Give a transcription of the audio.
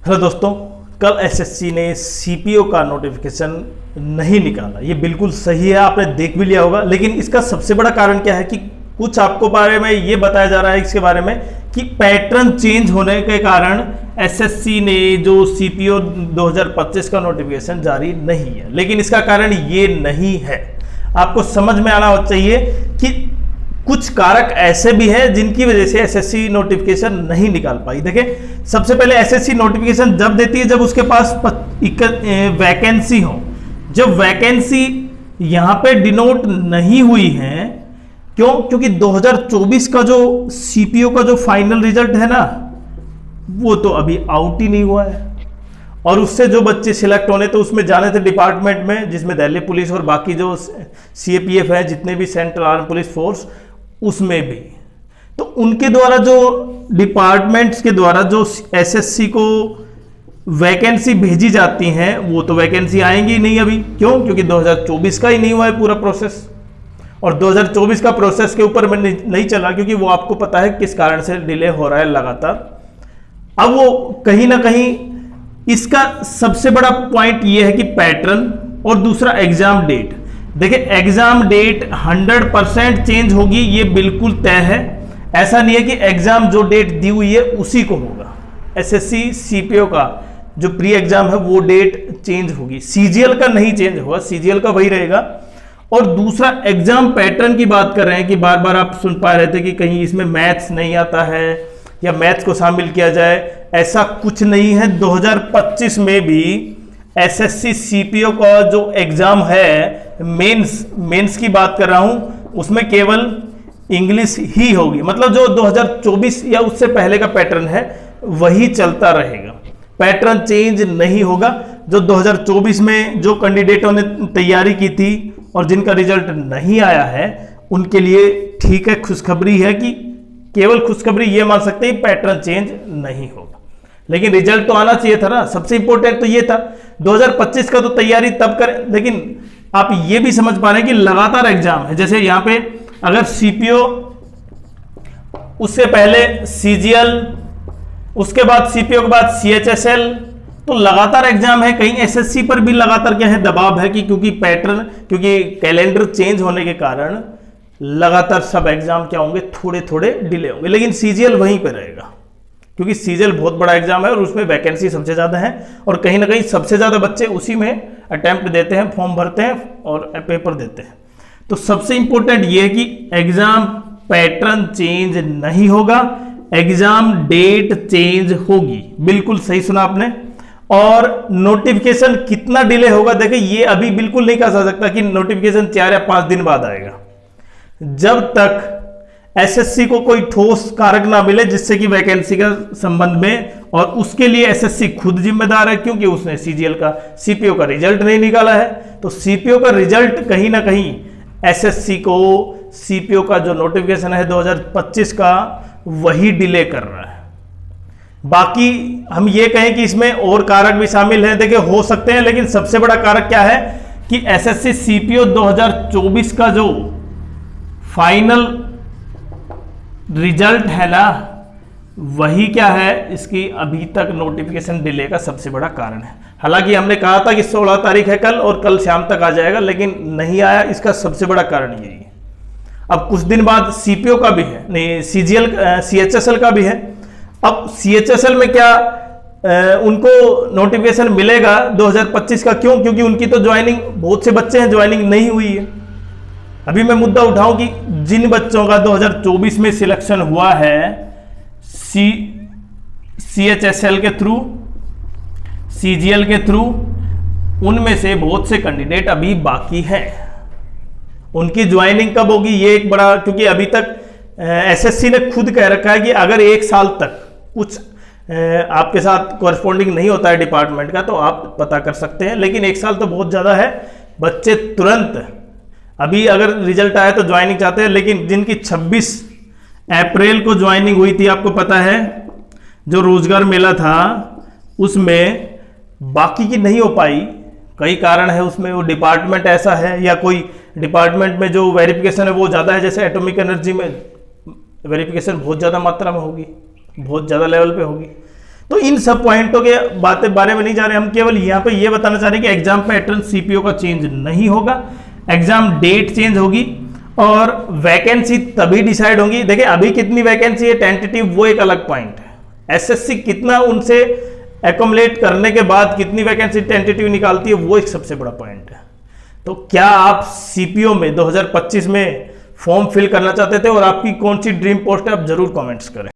Hello दोस्तों, कल SSC ने सीपीओ का नोटिफिकेशन नहीं निकाला। ये बिल्कुल सही है, आपने देख भी लिया होगा। लेकिन इसका सबसे बड़ा कारण क्या है कि कुछ आपको बारे में ये बताया जा रहा है इसके बारे में कि पैटर्न चेंज होने के कारण एसएससी ने जो सीपीओ 2025 का नोटिफिकेशन जारी नहीं है। लेकिन इसका कारण ये नहीं है, आपको समझ में आना चाहिए कि कुछ कारक ऐसे भी हैं जिनकी वजह से एसएससी नोटिफिकेशन नहीं निकाल पाई। देखें, सबसे पहले एसएससी नोटिफिकेशन जब देती है जब उसके पास वैकेंसी हो। जब वैकेंसी यहां पे डिनोट नहीं हुई है, क्यों? क्योंकि 2024 का जो सीपीओ का जो फाइनल रिजल्ट है ना, वो तो अभी आउट ही नहीं हुआ है। और उससे जो बच्चे सिलेक्ट होने तो उसमें जाने थे डिपार्टमेंट में, जिसमें दिल्ली पुलिस और बाकी जो सीएपीएफ है, जितने भी सेंट्रल आर्म पुलिस फोर्स, उसमें भी। तो उनके द्वारा जो डिपार्टमेंट्स के द्वारा जो एसएससी को वैकेंसी भेजी जाती हैं, वो तो वैकेंसी आएंगी नहीं अभी। क्यों? क्योंकि 2024 का ही नहीं हुआ है पूरा प्रोसेस। और 2024 का प्रोसेस के ऊपर मैं नहीं चला, क्योंकि वो आपको पता है किस कारण से डिले हो रहा है लगातार। अब वो कहीं ना कहीं इसका सबसे बड़ा पॉइंट ये है कि पैटर्न, और दूसरा एग्जाम डेट। देखिए, एग्जाम डेट 100% चेंज होगी, ये बिल्कुल तय है। ऐसा नहीं है कि एग्जाम जो डेट दी हुई है उसी को होगा। एसएससी सीपीओ का जो प्री एग्जाम है वो डेट चेंज होगी, सीजीएल का नहीं चेंज होगा, सीजीएल का वही रहेगा। और दूसरा एग्जाम पैटर्न की बात कर रहे हैं कि बार बार आप सुन पा रहे थे कि कहीं इसमें मैथ्स नहीं आता है या मैथ्स को शामिल किया जाए। ऐसा कुछ नहीं है। 2025 में भी एसएससी सीपीओ का जो एग्जाम है, मेंस की बात कर रहा हूं, उसमें केवल इंग्लिश ही होगी। मतलब जो 2024 या उससे पहले का पैटर्न है वही चलता रहेगा, पैटर्न चेंज नहीं होगा। जो 2024 में जो कैंडिडेटों ने तैयारी की थी और जिनका रिजल्ट नहीं आया है, उनके लिए ठीक है, खुशखबरी है कि केवल खुशखबरी ये मान सकते हैं पैटर्न चेंज नहीं होगा। लेकिन रिजल्ट तो आना चाहिए था ना, सबसे इंपॉर्टेंट तो ये था। 2025 का तो तैयारी तब करें, लेकिन आप ये भी समझ पा रहे हैं कि लगातार एग्जाम है। जैसे यहां पे अगर सीपीओ, उससे पहले सीजीएल, उसके बाद सीपीओ के बाद सीएचएसएल, तो लगातार एग्जाम है। कहीं एसएससी पर भी लगातार क्या है, दबाव है कि क्योंकि कैलेंडर चेंज होने के कारण लगातार सब एग्जाम क्या होंगे, थोड़े थोड़े डिले होंगे। लेकिन सीजीएल वहीं पे रहेगा, क्योंकि सीजीएल बहुत बड़ा एग्जाम है और उसमें वैकेंसी सबसे ज़्यादा है। और कहीं ना कहीं सबसे ज़्यादा बच्चे उसी में अटेम्प्ट देते हैं, फॉर्म भरते हैं और पेपर देते हैं। तो सबसे इंपॉर्टेंट ये है कि एग्जाम पैटर्न चेंज नहीं होगा, एग्जाम डेट चेंज होगी। बिल्कुल सही सुना आपने। और नोटिफिकेशन कितना डिले होगा, देखिए ये अभी बिल्कुल नहीं कहा जा सकता कि नोटिफिकेशन 4 या 5 दिन बाद आएगा। जब तक एसएससी को कोई ठोस कारक ना मिले जिससे कि वैकेंसी का संबंध में, और उसके लिए एसएससी खुद जिम्मेदार है, क्योंकि उसने सीजीएल का, सीपीओ का रिजल्ट नहीं निकाला है। तो सीपीओ का रिजल्ट कहीं ना कहीं एसएससी को सीपीओ का जो नोटिफिकेशन है 2025 का, वही डिले कर रहा है। बाकी हम ये कहें कि इसमें और कारक भी शामिल हैं, देखिए हो सकते हैं, लेकिन सबसे बड़ा कारक क्या है कि एसएससी सीपीओ 2024 का जो फाइनल रिजल्ट है ना, वही क्या है, इसकी अभी तक नोटिफिकेशन डिले का सबसे बड़ा कारण है। हालांकि हमने कहा था कि 16 तारीख है कल और कल शाम तक आ जाएगा, लेकिन नहीं आया। इसका सबसे बड़ा कारण यही है। अब कुछ दिन बाद सीपीओ का भी है, नहीं सीजीएल, सीएचएसएल का भी है। अब सीएचएसएल में क्या उनको नोटिफिकेशन मिलेगा 2025 का? क्यों? क्योंकि उनकी तो ज्वाइनिंग, बहुत से बच्चे हैं ज्वाइनिंग नहीं हुई है। अभी मैं मुद्दा उठाऊं कि जिन बच्चों का 2024 में सिलेक्शन हुआ है सीएचएसएल के थ्रू, सीजीएल के थ्रू, उनमें से बहुत से कैंडिडेट अभी बाकी हैं। उनकी ज्वाइनिंग कब होगी, ये एक बड़ा, क्योंकि अभी तक एसएससी ने खुद कह रखा है कि अगर 1 साल तक कुछ आपके साथ कॉरस्पॉन्डिंग नहीं होता है डिपार्टमेंट का, तो आप पता कर सकते हैं। लेकिन 1 साल तो बहुत ज़्यादा है। बच्चे तुरंत अभी अगर रिजल्ट आया तो ज्वाइनिंग चाहते हैं, लेकिन जिनकी 26 अप्रैल को ज्वाइनिंग हुई थी, आपको पता है जो रोजगार मेला था, उसमें बाकी की नहीं हो पाई। कई कारण है उसमें, वो डिपार्टमेंट ऐसा है या कोई डिपार्टमेंट में जो वेरिफिकेशन है वो ज़्यादा है। जैसे एटॉमिक एनर्जी में वेरिफिकेशन बहुत ज़्यादा मात्रा में होगी, बहुत ज़्यादा लेवल पे होगी। तो इन सब पॉइंटों के बारे में नहीं जा रहे, हम केवल यहाँ पे ये बताना चाह रहे हैं कि एग्जाम पैटर्न सीपीओ का चेंज नहीं होगा, एग्जाम डेट चेंज होगी और वैकेंसी तभी डिसाइड होंगी। देखिए अभी कितनी वैकेंसी है टेंटेटिव, वो एक अलग पॉइंट है, एसएससी कितना उनसे एकोमोडेट करने के बाद कितनी वैकेंसी टेंटेटिव निकालती है, वो एक सबसे बड़ा पॉइंट है। तो क्या आप सीपीओ में 2025 में फॉर्म फिल करना चाहते थे और आपकी कौन सी ड्रीम पोस्ट है, आप जरूर कमेंट्स करें।